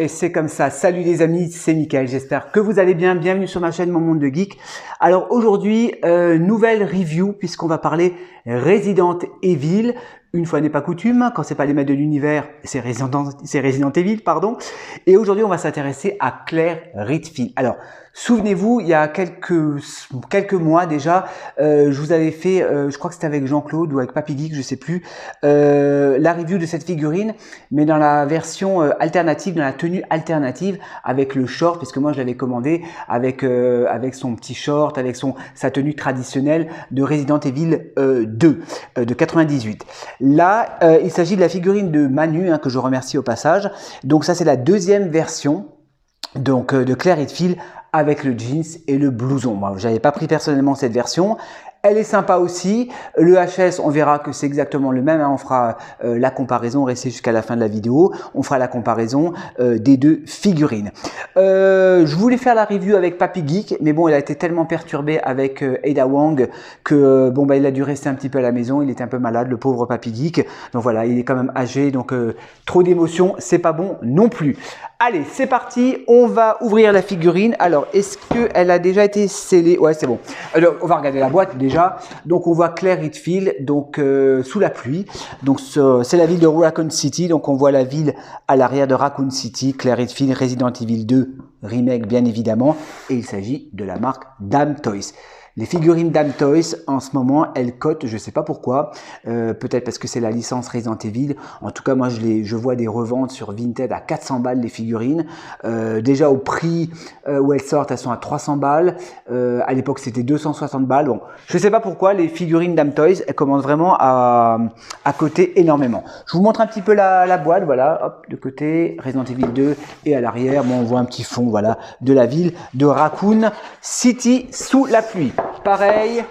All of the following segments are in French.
Et c'est comme ça. Salut les amis, c'est Mickaël. J'espère que vous allez bien. Bienvenue sur ma chaîne Mon Monde de Geek. Alors aujourd'hui, nouvelle review puisqu'on va parler Resident Evil. Une fois n'est pas coutume, quand c'est pas les maîtres de l'univers, c'est Resident Evil, pardon. Et aujourd'hui, on va s'intéresser à Claire Redfield. Alors, souvenez-vous, il y a quelques mois déjà, je vous avais fait, je crois que c'était avec Jean-Claude ou avec Papy Geek, je sais plus, la review de cette figurine, mais dans la version alternative, dans la tenue alternative, avec le short, puisque moi je l'avais commandé avec son petit short, avec sa tenue traditionnelle de Resident Evil 2 de 98. Là, il s'agit de la figurine de Manu, que je remercie au passage. Donc ça, c'est la deuxième version donc, de Claire Redfield avec le jeans et le blouson. Moi, je n'avais pas pris personnellement cette version. Elle est sympa aussi. Le HS, on verra que c'est exactement le même. On fera la comparaison. Restez jusqu'à la fin de la vidéo. On fera la comparaison des deux figurines. Je voulais faire la review avec Papy Geek, mais bon, il a été tellement perturbé avec Ada Wong que il a dû rester un petit peu à la maison. Il était un peu malade, le pauvre Papy Geek. Donc voilà, il est quand même âgé, donc trop d'émotions, c'est pas bon non plus. Allez, c'est parti. On va ouvrir la figurine. Alors, est-ce qu'elle a déjà été scellée? Ouais, c'est bon. Alors, on va regarder la boîte déjà. Donc, on voit Claire Redfield, donc sous la pluie. Donc, c'est la ville de Raccoon City. Donc, on voit la ville à l'arrière de Raccoon City. Claire Redfield, Resident Evil 2 remake, bien évidemment. Et il s'agit de la marque Damn Toys. Les figurines Damn Toys, en ce moment, elles cotent, je ne sais pas pourquoi, peut-être parce que c'est la licence Resident Evil. En tout cas, moi, je vois des reventes sur Vinted à 400 balles les figurines. Déjà au prix où elles sortent, elles sont à 300 balles. À l'époque, c'était 260 balles. Bon, je ne sais pas pourquoi les figurines Damn Toys, elles commencent vraiment à coter énormément. Je vous montre un petit peu la boîte, voilà, hop, de côté, Resident Evil 2 et à l'arrière, bon, on voit un petit fond, voilà, de la ville de Raccoon City sous la pluie. Pareil,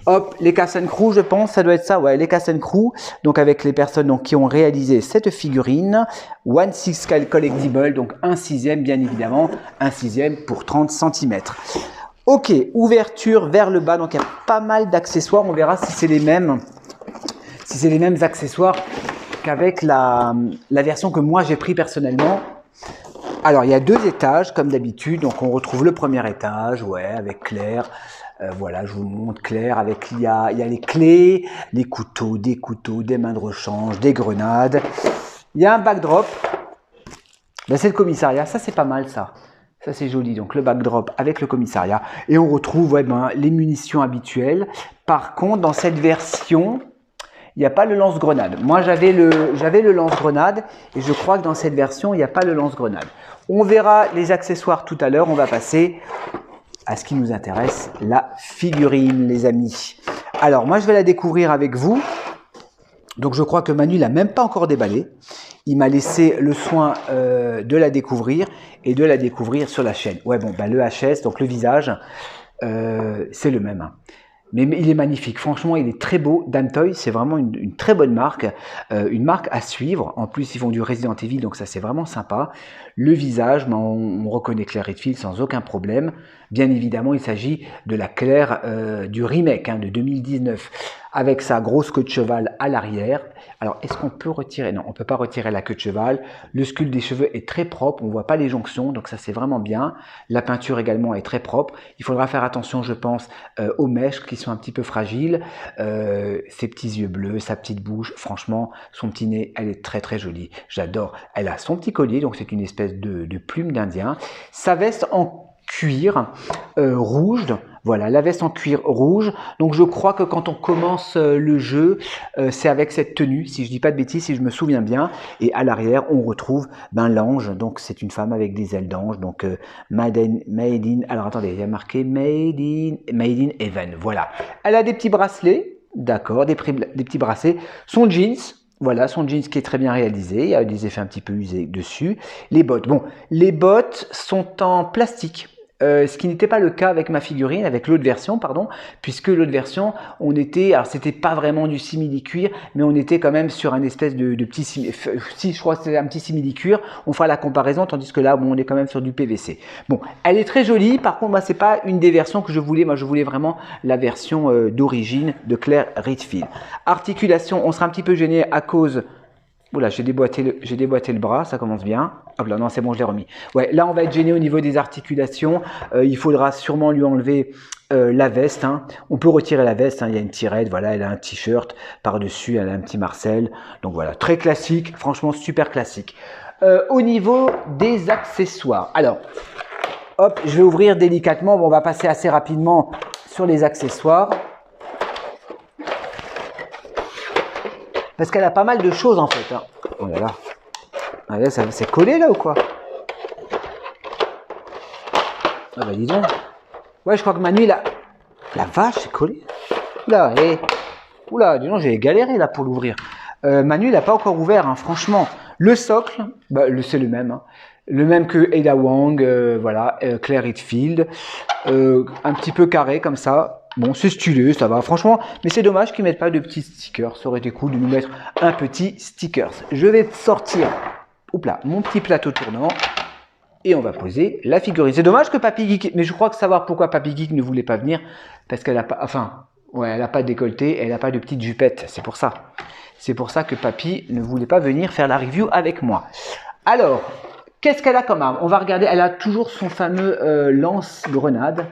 hop, les Cast & Crew, je pense, ça doit être ça, ouais, les Cast & Crew, donc avec les personnes donc, qui ont réalisé cette figurine, 1/6 scale collectible, donc 1/6, bien évidemment, 1/6 pour 30 cm. Ok, ouverture vers le bas, donc il y a pas mal d'accessoires, on verra si c'est les mêmes accessoires qu'avec la version que moi j'ai pris personnellement. Alors, il y a deux étages, comme d'habitude, donc on retrouve le premier étage, ouais, avec Claire. Voilà, je vous montre Claire, il y a les clés, les couteaux, des mains de rechange, des grenades. Il y a un backdrop. Ben, c'est le commissariat, ça c'est pas mal ça. Ça c'est joli, donc le backdrop avec le commissariat. Et on retrouve les munitions habituelles. Par contre, dans cette version, il n'y a pas le lance-grenade. Moi, j'avais le lance-grenade et je crois que dans cette version, il n'y a pas le lance-grenade. On verra les accessoires tout à l'heure. On va passer à ce qui nous intéresse, la figurine, les amis. Alors, moi, je vais la découvrir avec vous. Donc, je crois que Manu l'a même pas encore déballé. Il m'a laissé le soin de la découvrir et de la découvrir sur la chaîne. Ouais, bon, le HS, donc le visage, c'est le même. Mais il est magnifique, franchement il est très beau. Damn Toys, c'est vraiment une très bonne marque à suivre. En plus ils font du Resident Evil, donc ça c'est vraiment sympa. Le visage, on reconnaît Claire Redfield sans aucun problème. Bien évidemment il s'agit de la Claire du remake de 2019 avec sa grosse queue de cheval à l'arrière. Alors est-ce qu'on peut retirer? Non, on ne peut pas retirer la queue de cheval. Le sculpte des cheveux est très propre, on ne voit pas les jonctions, donc ça c'est vraiment bien. La peinture également est très propre. Il faudra faire attention, je pense, aux mèches qui sont un petit peu fragiles. Ses petits yeux bleus, sa petite bouche, franchement, son petit nez, elle est très très jolie. J'adore. Elle a son petit collier, donc c'est une espèce de plume d'Indien. Sa veste en cuir rouge. Voilà, la veste en cuir rouge. Donc je crois que quand on commence le jeu, c'est avec cette tenue, si je dis pas de bêtises, si je me souviens bien. Et à l'arrière, on retrouve l'ange. Donc c'est une femme avec des ailes d'ange. Donc made in. Alors attendez, il y a marqué made in heaven. Voilà. Elle a des petits bracelets, d'accord, des petits bracelets. Son jeans. Voilà, son jeans qui est très bien réalisé. Il y a des effets un petit peu usés dessus. Les bottes. Bon, les bottes sont en plastique. Ce qui n'était pas le cas avec ma figurine, avec l'autre version, pardon, puisque l'autre version, on était, alors c'était pas vraiment du simili-cuir, mais on était quand même sur un espèce de petit si je crois que c'était un petit simili-cuir, on fera la comparaison, tandis que là, bon, on est quand même sur du PVC. Bon, elle est très jolie, par contre, moi, c'est pas une des versions que je voulais, moi, je voulais vraiment la version d'origine de Claire Redfield. Articulation, on sera un petit peu gêné à cause Oula, j'ai déboîté le bras, ça commence bien. Hop là, non, c'est bon, je l'ai remis. Ouais, là, on va être gêné au niveau des articulations. Il faudra sûrement lui enlever la veste. Hein. On peut retirer la veste, hein. Il y a une tirette, voilà, elle a un t-shirt. Par-dessus, elle a un petit Marcel. Donc voilà, très classique, franchement, super classique. Au niveau des accessoires. Alors, hop, je vais ouvrir délicatement. Bon, on va passer assez rapidement sur les accessoires. Parce qu'elle a pas mal de choses en fait. Hein. Oh là là. Ah là, ça c'est collé là ou quoi? Ah bah dis donc. Ouais, je crois que Manu, la vache, c'est collé. Oula, oula, dis donc, j'ai galéré là pour l'ouvrir. Manu, il n'a pas encore ouvert, hein, franchement. Le socle, bah, c'est le même. Hein. Le même que Ada Wong, voilà, Claire Redfield. Un petit peu carré comme ça. Bon, c'est stylé, ça va, franchement. Mais c'est dommage qu'ils ne mettent pas de petits stickers. Ça aurait été cool de nous mettre un petit stickers. Je vais sortir mon petit plateau tournant. Et on va poser la figurine. C'est dommage que Papy Geek... Mais je crois que savoir pourquoi Papy Geek ne voulait pas venir. Parce qu'elle n'a pas... Enfin, ouais, elle n'a pas de décolleté. Elle n'a pas de petite jupette. C'est pour ça. C'est pour ça que Papy ne voulait pas venir faire la review avec moi. Alors, qu'est-ce qu'elle a comme arme? On va regarder. Elle a toujours son fameux lance-grenade.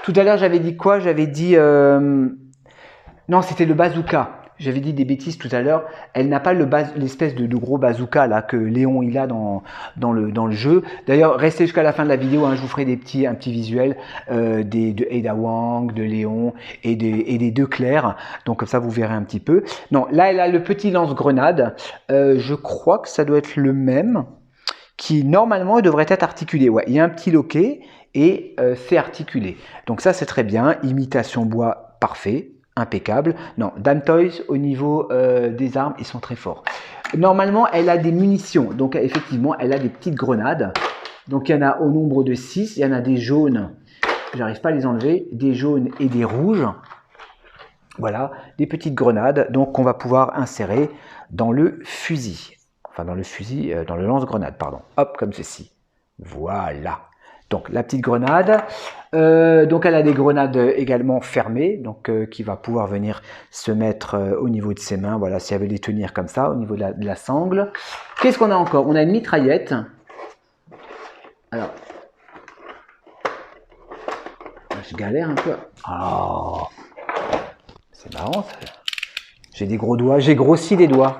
Tout à l'heure, j'avais dit quoi? J'avais dit... Non, c'était le bazooka. J'avais dit des bêtises tout à l'heure. Elle n'a pas l'espèce de gros bazooka là que Léon il a dans le jeu. D'ailleurs, restez jusqu'à la fin de la vidéo. Hein, je vous ferai un petit visuel de Ada Wong, de Léon et des deux Claire. Donc comme ça, vous verrez un petit peu. Non, là, elle a le petit lance-grenade. Je crois que ça doit être le même qui normalement devrait être articulé. Ouais, il y a un petit loquet et c'est articulé. Donc ça, c'est très bien. Imitation bois, parfait. Impeccable. Non, Dame Toys, au niveau des armes, ils sont très forts. Normalement, elle a des munitions. Donc, effectivement, elle a des petites grenades. Donc, il y en a au nombre de 6. Il y en a des jaunes. J'arrive pas à les enlever. Des jaunes et des rouges. Voilà, des petites grenades. Donc, qu'on va pouvoir insérer dans le fusil. Enfin, dans le fusil, dans le lance-grenade, pardon. Hop, comme ceci. Voilà. Donc la petite grenade, donc elle a des grenades également fermées, donc qui va pouvoir venir se mettre au niveau de ses mains, voilà, si elle veut les tenir comme ça, au niveau de la sangle. Qu'est-ce qu'on a encore? On a une mitraillette. Alors, je galère un peu. Oh, c'est marrant ça. J'ai des gros doigts, j'ai grossi les doigts.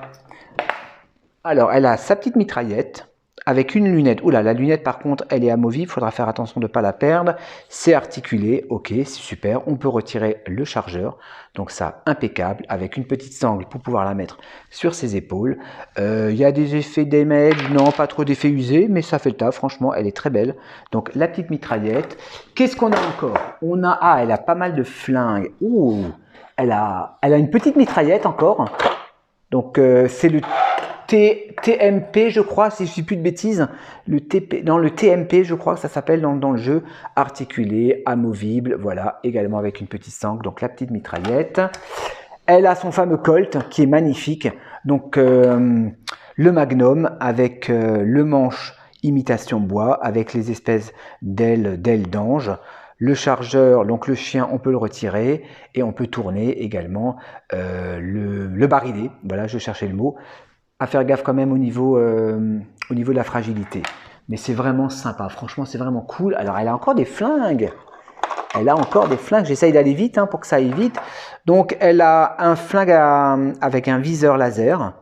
Alors, elle a sa petite mitraillette. Avec une lunette. Oula, la lunette par contre, elle est amovible. Il faudra faire attention de ne pas la perdre. C'est articulé. Ok, c'est super. On peut retirer le chargeur. Donc ça, impeccable. Avec une petite sangle pour pouvoir la mettre sur ses épaules. Il y a des effets damage. Non, pas trop d'effets usés. Mais ça fait le taf. Franchement, elle est très belle. Donc la petite mitraillette. Qu'est-ce qu'on a encore? On a... Ah, elle a pas mal de flingues. Ouh, elle a une petite mitraillette encore. Donc c'est le... TMP, je crois, si je ne dis plus de bêtises, le TMP, je crois que ça s'appelle dans le jeu, articulé, amovible, voilà, également avec une petite sangle, donc la petite mitraillette. Elle a son fameux Colt qui est magnifique, donc le Magnum avec le manche imitation bois, avec les espèces d'ailes d'ange. Le chargeur, donc le chien, on peut le retirer et on peut tourner également le barillet, voilà, je cherchais le mot. À faire gaffe quand même au niveau de la fragilité. Mais c'est vraiment sympa, franchement c'est vraiment cool. Alors elle a encore des flingues. Elle a encore des flingues, j'essaye d'aller vite pour que ça aille vite. Donc elle a un flingue avec un viseur laser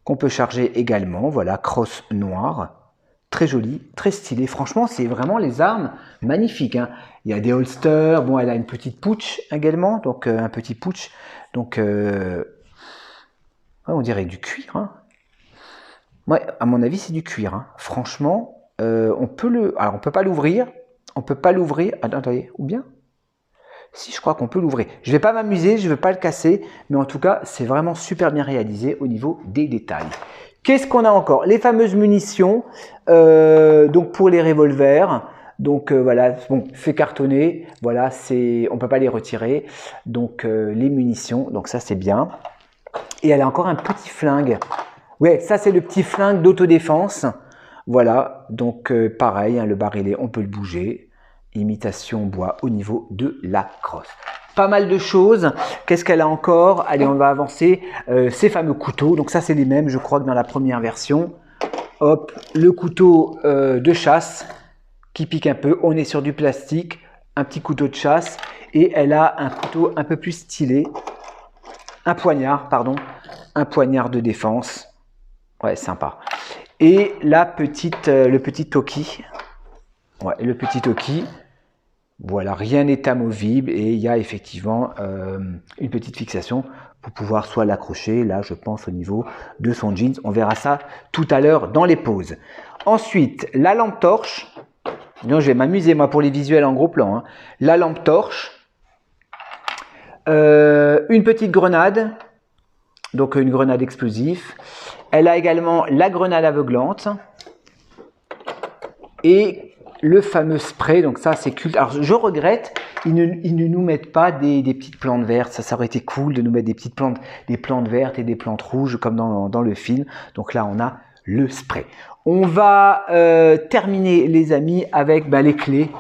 qu'on peut charger également. Voilà, crosse noire. Très joli, très stylé. Franchement c'est vraiment les armes magnifiques. Hein. Il y a des holsters, bon elle a une petite pouch également, donc un petit pouch. Donc ouais, on dirait du cuir. Hein. Ouais, à mon avis, c'est du cuir. Hein. Franchement, on peut alors, on peut pas l'ouvrir. On peut pas l'ouvrir. Attendez, ou bien? Si, je crois qu'on peut l'ouvrir. Je vais pas m'amuser, je vais pas le casser. Mais en tout cas, c'est vraiment super bien réalisé au niveau des détails. Qu'est-ce qu'on a encore? Les fameuses munitions. Donc, pour les revolvers. Donc, voilà, bon, fait cartonner. Voilà, on peut pas les retirer. Donc, les munitions. Donc, ça, c'est bien. Et elle a encore un petit flingue. Ouais, ça c'est le petit flingue d'autodéfense. Voilà, donc pareil, hein, le barillet, on peut le bouger. Imitation bois au niveau de la crosse. pas mal de choses. Qu'est-ce qu'elle a encore? Allez, on va avancer. Ces fameux couteaux. Donc ça, c'est les mêmes, je crois, que dans la première version. Hop, le couteau de chasse qui pique un peu. On est sur du plastique, un petit couteau de chasse. Et elle a un couteau un peu plus stylé. Un poignard, pardon. Un poignard de défense. Ouais, sympa. Et la petite, le petit Toki. Ouais, le petit Toki. Voilà, rien n'est amovible et il y a effectivement une petite fixation pour pouvoir soit l'accrocher, là je pense au niveau de son jeans. On verra ça tout à l'heure dans les poses. Ensuite, la lampe torche. Donc, je vais m'amuser moi pour les visuels en gros plan. Hein. La lampe torche. Une petite grenade. Donc une grenade explosive. Elle a également la grenade aveuglante. Et le fameux spray, donc ça c'est culte. Alors je regrette, ils ne nous mettent pas des petites plantes vertes. Ça aurait été cool de nous mettre des plantes vertes et des plantes rouges comme dans le film. Donc là on a le spray. On va terminer les amis avec les clés.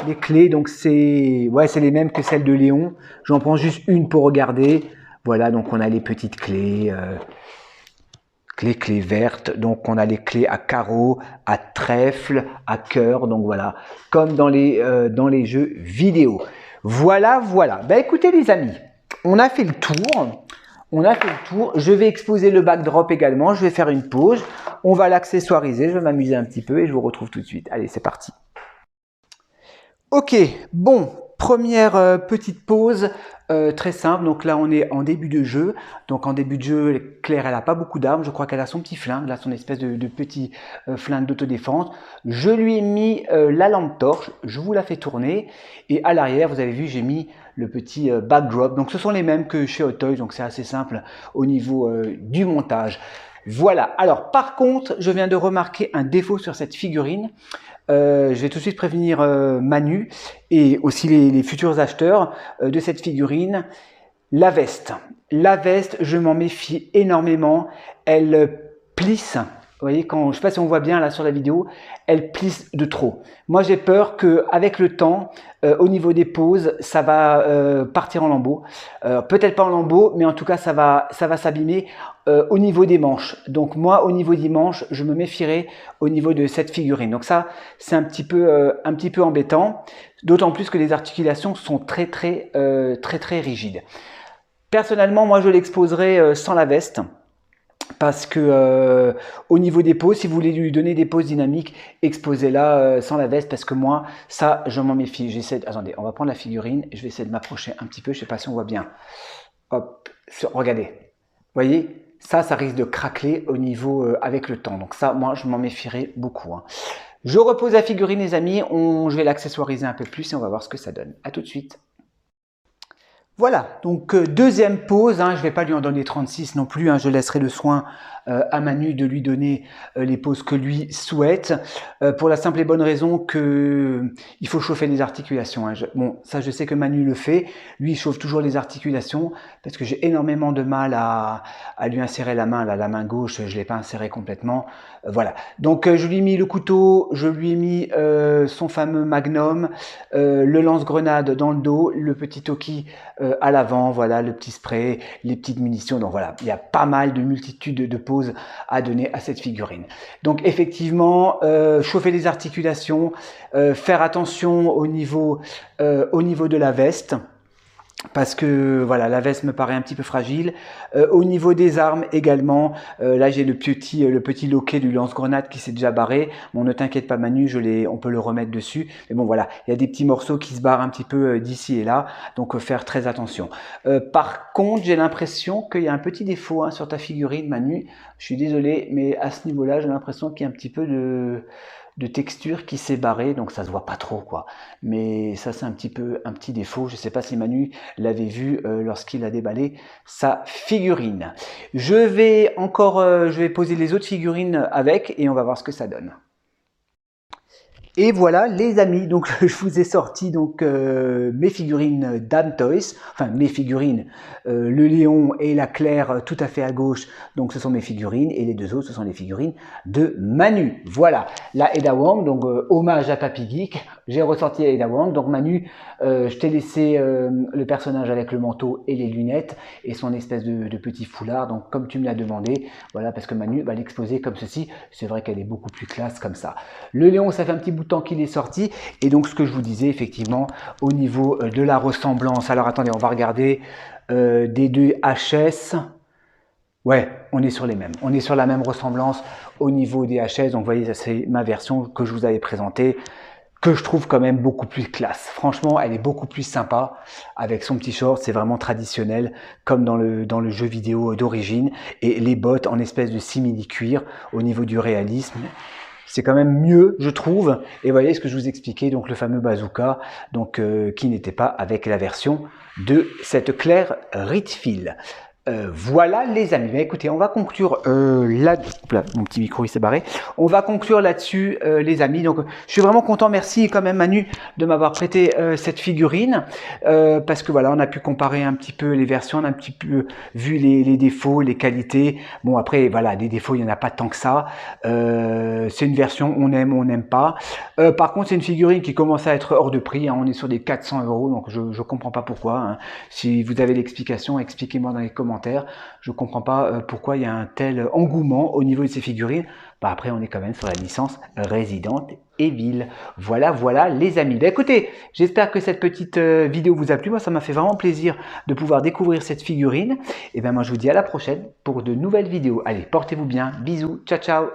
Les clés, donc c'est les mêmes que celles de Léon. J'en prends juste une pour regarder. Voilà, donc on a les petites clés. Clés vertes, donc on a les clés à carreaux, à trèfle, à cœur, donc voilà, comme dans les jeux vidéo. Voilà. Ben écoutez les amis, on a fait le tour. Je vais exposer le backdrop également, je vais faire une pause. On va l'accessoiriser, je vais m'amuser un petit peu et je vous retrouve tout de suite. Allez, c'est parti. Ok, bon, première petite pause. Très simple, donc là on est en début de jeu. Donc en début de jeu, Claire elle a pas beaucoup d'armes, je crois qu'elle a son petit flingue, là son espèce de petit flingue d'autodéfense. Je lui ai mis la lampe torche, je vous la fais tourner et à l'arrière vous avez vu j'ai mis le petit backdrop. Donc ce sont les mêmes que chez Hot Toys, donc c'est assez simple au niveau du montage. Voilà, alors par contre je viens de remarquer un défaut sur cette figurine. Je vais tout de suite prévenir Manu et aussi les futurs acheteurs de cette figurine. La veste, je m'en méfie énormément. Elle plisse. Vous voyez, je ne sais pas si on voit bien là sur la vidéo, elle plisse de trop. Moi, j'ai peur qu'avec le temps, au niveau des poses, ça va partir en lambeaux. Peut-être pas en lambeaux, mais en tout cas, ça va s'abîmer au niveau des manches. Donc moi, au niveau des manches, je me méfierai au niveau de cette figurine. Donc ça, c'est un petit peu embêtant. D'autant plus que les articulations sont très rigides. Personnellement, moi, je l'exposerai sans la veste. Parce que au niveau des poses, si vous voulez lui donner des poses dynamiques, exposez-la sans la veste parce que moi, ça, je m'en méfie. Attendez, on va prendre la figurine et je vais essayer de m'approcher un petit peu. Je ne sais pas si on voit bien. Hop, regardez. Vous voyez, ça risque de craquer au niveau avec le temps. Donc ça, moi, je m'en méfierai beaucoup. Hein. Je repose la figurine, les amis. Je vais l'accessoiriser un peu plus et on va voir ce que ça donne. À tout de suite. Voilà, donc deuxième pose, je ne vais pas lui en donner 36 non plus, je laisserai le soin à Manu de lui donner les poses que lui souhaite, pour la simple et bonne raison que il faut chauffer les articulations. Bon, ça je sais que Manu le fait, lui il chauffe toujours les articulations, parce que j'ai énormément de mal à lui insérer la main gauche, je ne l'ai pas inséré complètement, voilà. Donc je lui ai mis le couteau, je lui ai mis son fameux magnum, le lance-grenade dans le dos, le petit Toki à l'avant, voilà, le petit spray, les petites munitions. Donc voilà, il y a pas mal de multitudes de poses à donner à cette figurine. Donc effectivement, chauffer les articulations, faire attention au niveau de la veste. Parce que voilà, la veste me paraît un petit peu fragile. Au niveau des armes également, là j'ai le petit loquet du lance-grenade qui s'est déjà barré. Bon, ne t'inquiète pas Manu, on peut le remettre dessus. Mais bon voilà, il y a des petits morceaux qui se barrent un petit peu d'ici et là, donc faire très attention. Par contre, j'ai l'impression qu'il y a un petit défaut sur ta figurine Manu. Je suis désolé, mais à ce niveau-là, j'ai l'impression qu'il y a un petit peu de texture qui s'est barrée, donc ça se voit pas trop quoi. Mais ça c'est un petit défaut. Je sais pas si Manu l'avait vu lorsqu'il a déballé sa figurine. Je vais poser les autres figurines avec et on va voir ce que ça donne. Et voilà les amis, donc je vous ai sorti donc mes figurines Dame Toys, enfin mes figurines, le Léon et la Claire tout à fait à gauche, donc ce sont mes figurines, et les deux autres ce sont les figurines de Manu. Voilà, la Ada Wong, donc hommage à Papy Geek, j'ai ressorti Ada Wong, donc Manu, je t'ai laissé le personnage avec le manteau et les lunettes, et son espèce de petit foulard, donc comme tu me l'as demandé, voilà, parce que Manu va l'exposer comme ceci, c'est vrai qu'elle est beaucoup plus classe comme ça. Le Léon, ça fait un petit bout de temps qu'il est sorti, et donc ce que je vous disais effectivement au niveau de la ressemblance, alors attendez, on va regarder des deux HS, ouais, on est sur les mêmes, on est sur la même ressemblance au niveau des HS, donc vous voyez, c'est ma version que je vous avais présentée, que je trouve quand même beaucoup plus classe. Franchement, elle est beaucoup plus sympa avec son petit short, c'est vraiment traditionnel comme dans le jeu vidéo d'origine, et les bottes en espèce de simili-cuir au niveau du réalisme. C'est quand même mieux, je trouve. Et vous voyez ce que je vous expliquais, donc le fameux bazooka, donc qui n'était pas avec la version de cette Claire Redfield. Voilà les amis, écoutez, on va conclure là, mon petit micro il s'est barré, on va conclure là-dessus les amis, donc je suis vraiment content, merci quand même Manu de m'avoir prêté cette figurine, parce que voilà, on a pu comparer un petit peu les versions, on a un petit peu vu les défauts, les qualités, bon après voilà, des défauts il n'y en a pas tant que ça, c'est une version on aime, on n'aime pas, par contre c'est une figurine qui commence à être hors de prix, hein, on est sur des 400 €, donc je comprends pas pourquoi, hein. Si vous avez l'explication, expliquez-moi dans les commentaires. Je ne comprends pas pourquoi il y a un tel engouement au niveau de ces figurines. Bah après, on est quand même sur la licence Resident Evil. Voilà, voilà les amis. Bah écoutez, j'espère que cette petite vidéo vous a plu. Moi, ça m'a fait vraiment plaisir de pouvoir découvrir cette figurine. Et bien moi, je vous dis à la prochaine pour de nouvelles vidéos. Allez, portez-vous bien. Bisous. Ciao, ciao.